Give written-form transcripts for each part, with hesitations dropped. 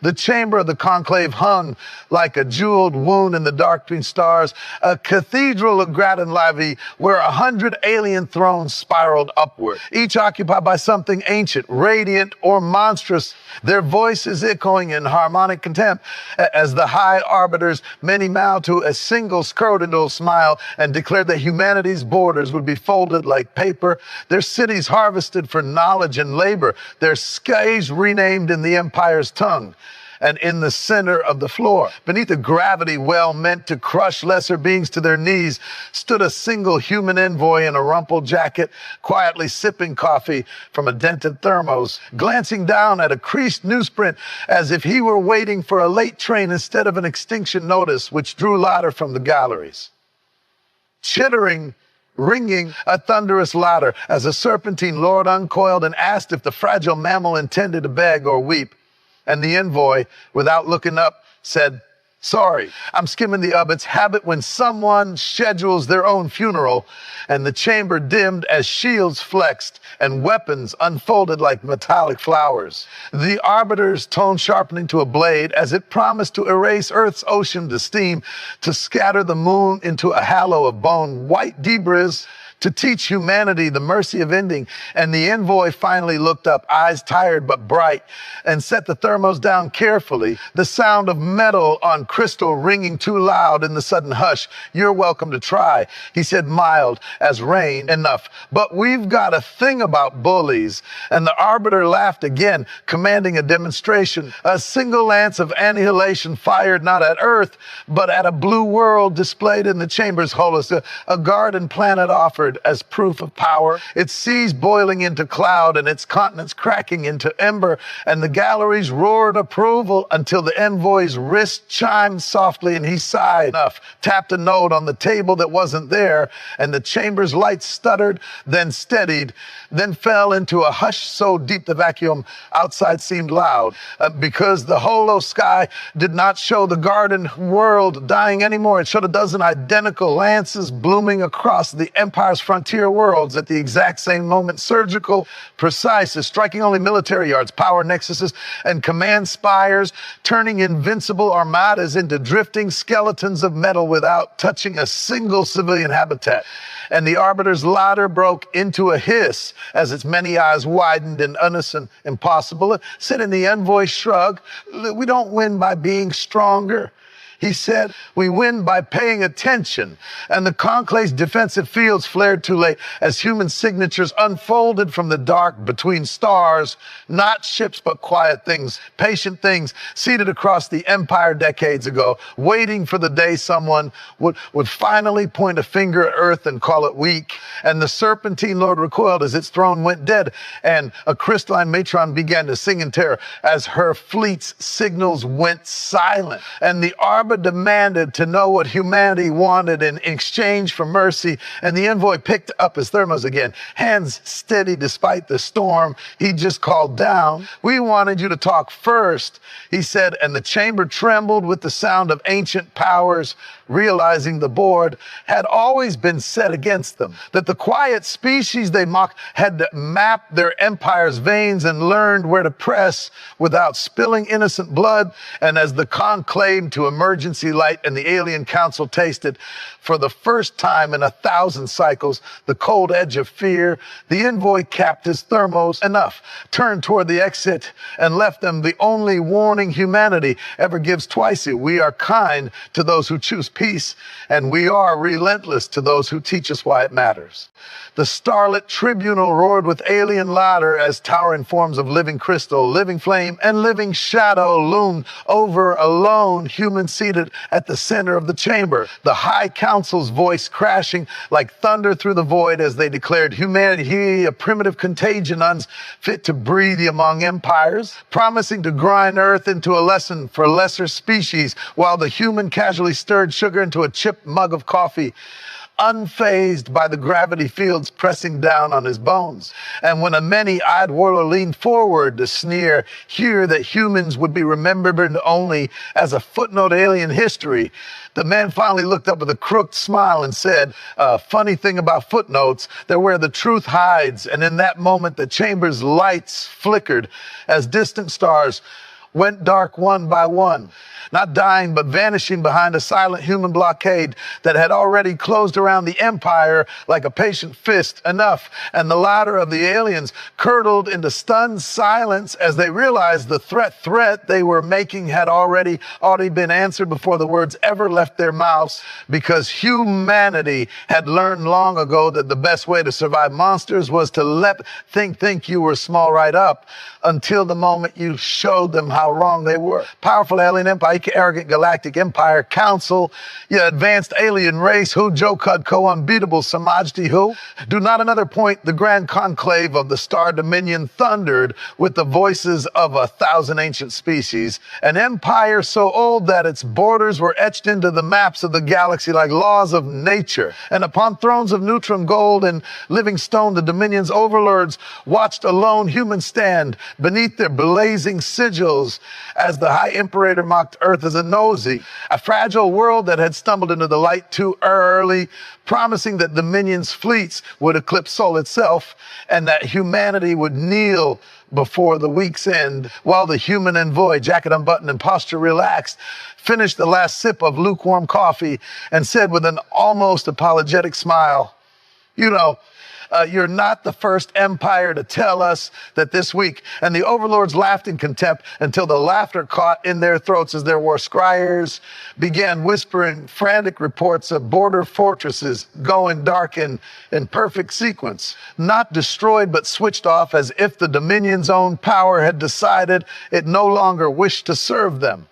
The chamber of the conclave hung like a jeweled wound in the dark between stars, a cathedral of gratin lavi where 100 alien thrones spiraled upward, each occupied by something ancient, radiant, or monstrous, their voices echoing in harmonic contempt as the high arbiters, many mouthed to a single scrotal smile and declared that humanity's borders would be folded like paper, their cities harvested for knowledge and labor, their skies renamed in the empire's tongue. And in the center of the floor, beneath a gravity well meant to crush lesser beings to their knees, stood a single human envoy in a rumpled jacket, quietly sipping coffee from a dented thermos, glancing down at a creased newsprint as if he were waiting for a late train instead of an extinction notice which drew louder from the galleries. Chittering, ringing a thunderous louder as a serpentine lord uncoiled and asked if the fragile mammal intended to beg or weep. And the envoy, without looking up, said, "Sorry, I'm skimming the It's habit when someone schedules their own funeral," and the chamber dimmed as shields flexed and weapons unfolded like metallic flowers. The arbiter's tone sharpening to a blade as it promised to erase Earth's ocean to steam, to scatter the moon into a halo of bone, white debris, to teach humanity the mercy of ending. And the envoy finally looked up, eyes tired but bright, and set the thermos down carefully, the sound of metal on crystal ringing too loud in the sudden hush. "You're welcome to try," he said, mild as rain. "Enough. But we've got a thing about bullies." And the arbiter laughed again, commanding a demonstration. A single lance of annihilation fired not at Earth, but at a blue world displayed in the chamber's holocaust, a garden planet offered as proof of power, its seas boiling into cloud and its continents cracking into ember, and the galleries roared approval until the envoy's wrist chimed softly and he sighed enough, tapped a note on the table that wasn't there, and the chamber's lights stuttered, then steadied, then fell into a hush so deep the vacuum outside seemed loud, because the holo sky did not show the garden world dying anymore. It showed a dozen identical lances blooming across the empire's frontier worlds at the exact same moment, surgical, precise, as striking only military yards, power nexuses, and command spires, turning invincible armadas into drifting skeletons of metal without touching a single civilian habitat. And the arbiter's ladder broke into a hiss as its many eyes widened in unison. "Impossible," said in the envoy shrug. "We don't win by being stronger," he said. "We win by paying attention." And the conclave's defensive fields flared too late as human signatures unfolded from the dark between stars, not ships but quiet things, patient things seated across the empire decades ago, waiting for the day someone would finally point a finger at Earth and call it weak. And the serpentine lord recoiled as its throne went dead, and a crystalline matron began to sing in terror as her fleet's signals went silent. And the arbiter demanded to know what humanity wanted in exchange for mercy, and the envoy picked up his thermos again, hands steady despite the storm he just called down. "We wanted you to talk first," he said, and the chamber trembled with the sound of ancient powers realizing the board had always been set against them, that the quiet species they mocked had mapped their empire's veins and learned where to press without spilling innocent blood. And as the conclave to emergency light and the alien council tasted, for the first time in 1,000 cycles, the cold edge of fear, the envoy capped his thermos enough, turned toward the exit, and left them the only warning humanity ever gives twice. We are kind to those who choose peace, and we are relentless to those who teach us why it matters. The starlit tribunal roared with alien laughter as towering forms of living crystal, living flame, and living shadow loomed over a lone human seated at the center of the chamber. The high council's voice crashing like thunder through the void as they declared humanity a primitive contagion unfit to breathe among empires, promising to grind Earth into a lesson for lesser species while the human casually stirred sugar into a chipped mug of coffee, unfazed by the gravity fields pressing down on his bones. And when a many-eyed warlord leaned forward to sneer, hear that humans would be remembered only as a footnote alien history, the man finally looked up with a crooked smile and said, "Funny thing about footnotes, they're where the truth hides." And in that moment, the chamber's lights flickered as distant stars went dark one by one, not dying, but vanishing behind a silent human blockade that had already closed around the empire like a patient fist. Enough. And the ladder of the aliens curdled into stunned silence as they realized the threat they were making had already been answered before the words ever left their mouths, because humanity had learned long ago that the best way to survive monsters was to let think you were small right up until the moment you showed them how wrong they were. Powerful alien empire, arrogant galactic empire, council, you advanced alien race, who, Joe Cudco, unbeatable Samajdi, who. Do not another point the grand conclave of the Star Dominion thundered with the voices of 1,000 ancient species, an empire so old that its borders were etched into the maps of the galaxy like laws of nature. And upon thrones of neutron gold and living stone, the Dominion's overlords watched a lone human stand beneath their blazing sigils as the High Imperator mocked Earth as a nosy, a fragile world that had stumbled into the light too early, promising that Dominion's fleets would eclipse Sol itself and that humanity would kneel before the week's end, while the human envoy, jacket unbuttoned and posture relaxed, finished the last sip of lukewarm coffee and said with an almost apologetic smile, you're not the first empire to tell us that this week. And the overlords laughed in contempt until the laughter caught in their throats as their war scryers began whispering frantic reports of border fortresses going dark in perfect sequence, not destroyed but switched off as if the Dominion's own power had decided it no longer wished to serve them.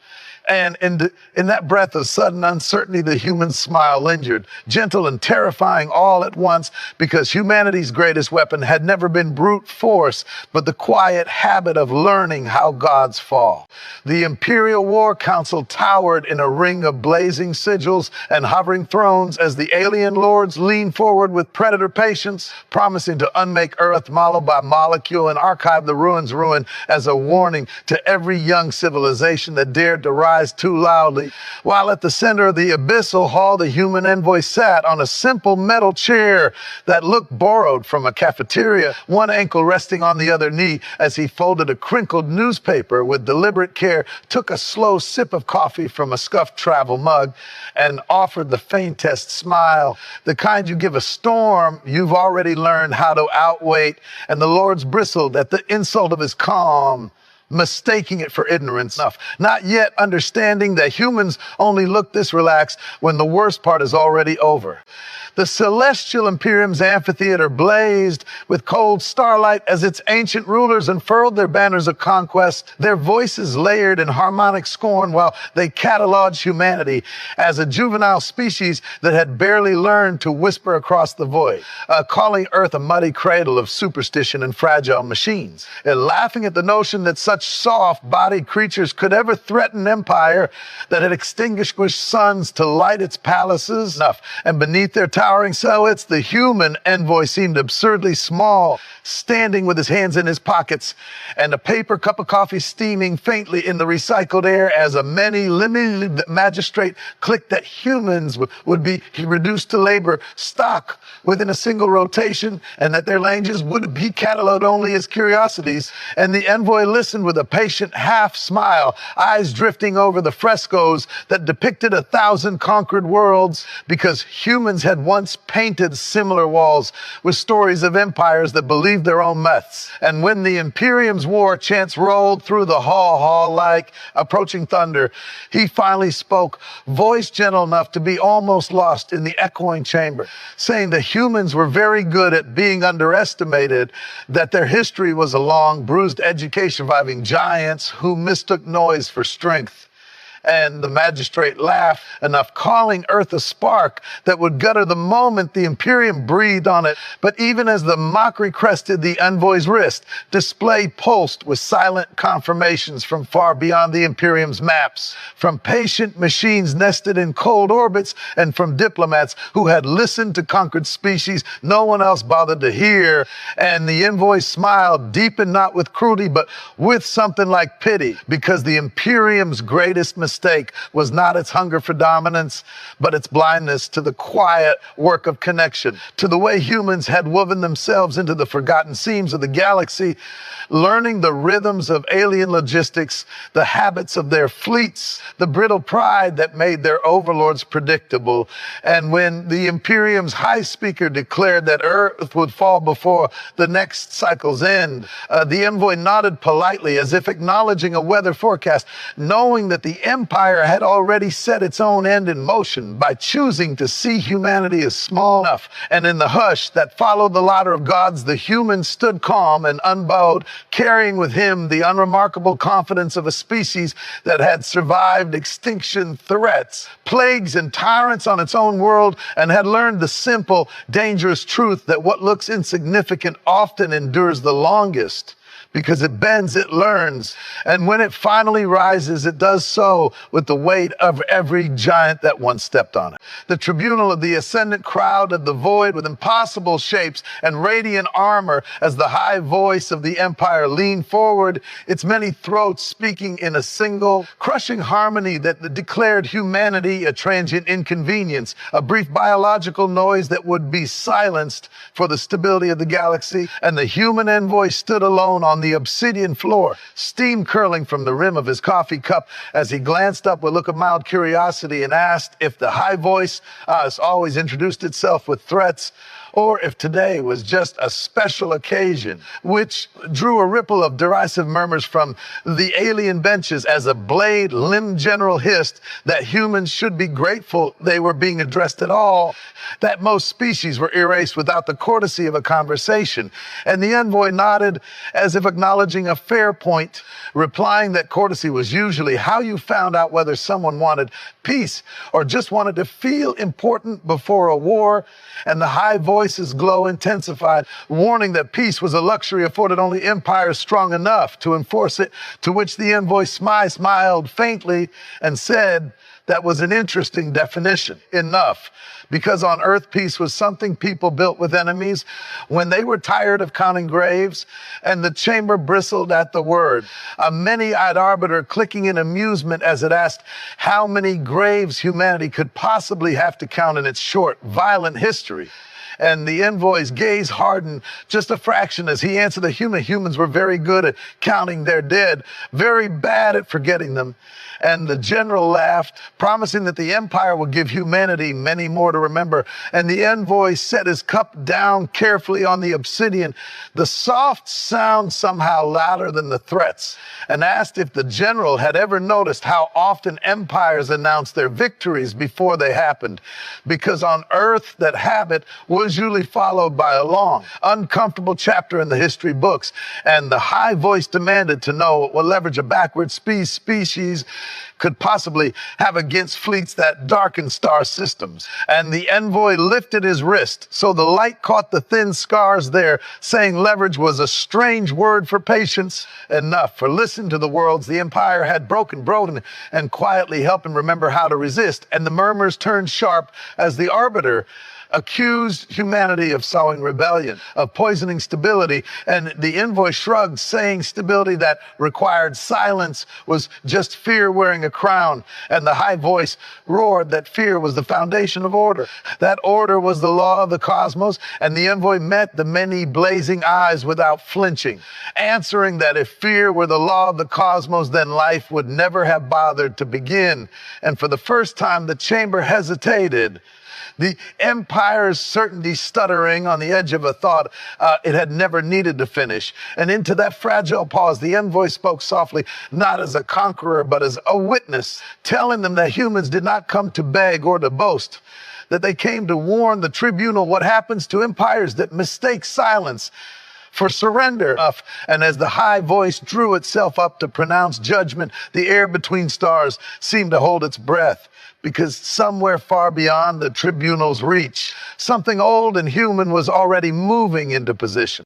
And in that breath of sudden uncertainty, the human smile lingered, gentle and terrifying all at once, because humanity's greatest weapon had never been brute force, but the quiet habit of learning how gods fall. The Imperial War Council towered in a ring of blazing sigils and hovering thrones as the alien lords leaned forward with predator patience, promising to unmake Earth molecule by molecule and archive the ruin as a warning to every young civilization that dared to rise too loudly. While at the center of the abyssal hall, the human envoy sat on a simple metal chair that looked borrowed from a cafeteria, one ankle resting on the other knee as he folded a crinkled newspaper with deliberate care, took a slow sip of coffee from a scuffed travel mug, and offered the faintest smile, the kind you give a storm you've already learned how to outwait. And the lords bristled at the insult of his calm, mistaking it for ignorance, not yet understanding that humans only look this relaxed when the worst part is already over. The celestial Imperium's amphitheater blazed with cold starlight as its ancient rulers unfurled their banners of conquest, their voices layered in harmonic scorn while they cataloged humanity as a juvenile species that had barely learned to whisper across the void, calling Earth a muddy cradle of superstition and fragile machines, and laughing at the notion that such soft-bodied creatures could ever threaten empire that had extinguished suns to light its palaces. And beneath their towering silhouettes, the human envoy seemed absurdly small, standing with his hands in his pockets and a paper cup of coffee steaming faintly in the recycled air as a many-limbed magistrate clicked that humans would be reduced to labor stock within a single rotation, and that their languages would be cataloged only as curiosities. And the envoy listened with a patient half smile, eyes drifting over the frescoes that depicted 1,000 conquered worlds, because humans had once painted similar walls with stories of empires that believed their own myths. And when the Imperium's war chants rolled through the hall like approaching thunder, he finally spoke, voice gentle enough to be almost lost in the echoing chamber, saying the humans were very good at being underestimated, that their history was a long, bruised education surviving giants who mistook noise for strength. And the magistrate laughed, enough calling Earth a spark that would gutter the moment the Imperium breathed on it. But even as the mockery crested the envoy's wrist, display pulsed with silent confirmations from far beyond the Imperium's maps, from patient machines nested in cold orbits, and from diplomats who had listened to conquered species no one else bothered to hear. And the envoy smiled, deepened not with cruelty, but with something like pity, because the Imperium's greatest mistake mistake was not its hunger for dominance, but its blindness to the quiet work of connection, to the way humans had woven themselves into the forgotten seams of the galaxy, learning the rhythms of alien logistics, the habits of their fleets, the brittle pride that made their overlords predictable. And when the Imperium's high speaker declared that Earth would fall before the next cycle's end, the envoy nodded politely as if acknowledging a weather forecast, knowing that the Empire had already set its own end in motion by choosing to see humanity as small enough. And in the hush that followed the ladder of gods, the human stood calm and unbowed, carrying with him the unremarkable confidence of a species that had survived extinction threats, plagues, and tyrants on its own world, and had learned the simple, dangerous truth that what looks insignificant often endures the longest. Because it bends, it learns. And when it finally rises, it does so with the weight of every giant that once stepped on it. The tribunal of the ascendant crowd of the void with impossible shapes and radiant armor as the high voice of the Empire leaned forward, its many throats speaking in a single, crushing harmony that declared humanity a transient inconvenience, a brief biological noise that would be silenced for the stability of the galaxy. And the human envoy stood alone on the obsidian floor, steam curling from the rim of his coffee cup as he glanced up with a look of mild curiosity and asked if the high voice, as always, introduced itself with threats, or if today was just a special occasion, which drew a ripple of derisive murmurs from the alien benches as a blade limb general hissed that humans should be grateful they were being addressed at all, that most species were erased without the courtesy of a conversation. And the envoy nodded as if acknowledging a fair point, replying that courtesy was usually how you found out whether someone wanted peace or just wanted to feel important before a war. And the high voice's glow intensified, warning that peace was a luxury afforded only empires strong enough to enforce it, to which the envoy smiled faintly and said, that was an interesting definition. Enough. Because on Earth, peace was something people built with enemies when they were tired of counting graves, and the chamber bristled at the word. A many-eyed arbiter clicking in amusement as it asked how many graves humanity could possibly have to count in its short, violent history. And the envoy's gaze hardened just a fraction as he answered that humans were very good at counting their dead, very bad at forgetting them. And the general laughed, promising that the Empire would give humanity many more to remember. And the envoy set his cup down carefully on the obsidian, the soft sound somehow louder than the threats, and asked if the general had ever noticed how often empires announced their victories before they happened. Because on Earth, that habit was usually followed by a long, uncomfortable chapter in the history books. And the high voice demanded to know what leverage a backward species could possibly have against fleets that darken star systems. And the envoy lifted his wrist so the light caught the thin scars there, saying leverage was a strange word for patience. Enough, for listen to the worlds the Empire had broken and quietly help him remember how to resist. And the murmurs turned sharp as the arbiter accused humanity of sowing rebellion, of poisoning stability, and the envoy shrugged, saying stability that required silence was just fear wearing a crown, and the high voice roared that fear was the foundation of order. That order was the law of the cosmos, and the envoy met the many blazing eyes without flinching, answering that if fear were the law of the cosmos, then life would never have bothered to begin. And for the first time, the chamber hesitated, the Empire's certainty stuttering on the edge of a thought it had never needed to finish. And into that fragile pause, the envoy spoke softly, not as a conqueror, but as a witness, telling them that humans did not come to beg or to boast, that they came to warn the tribunal what happens to empires that mistake silence for surrender. And as the high voice drew itself up to pronounce judgment, the air between stars seemed to hold its breath, because somewhere far beyond the tribunal's reach, something old and human was already moving into position.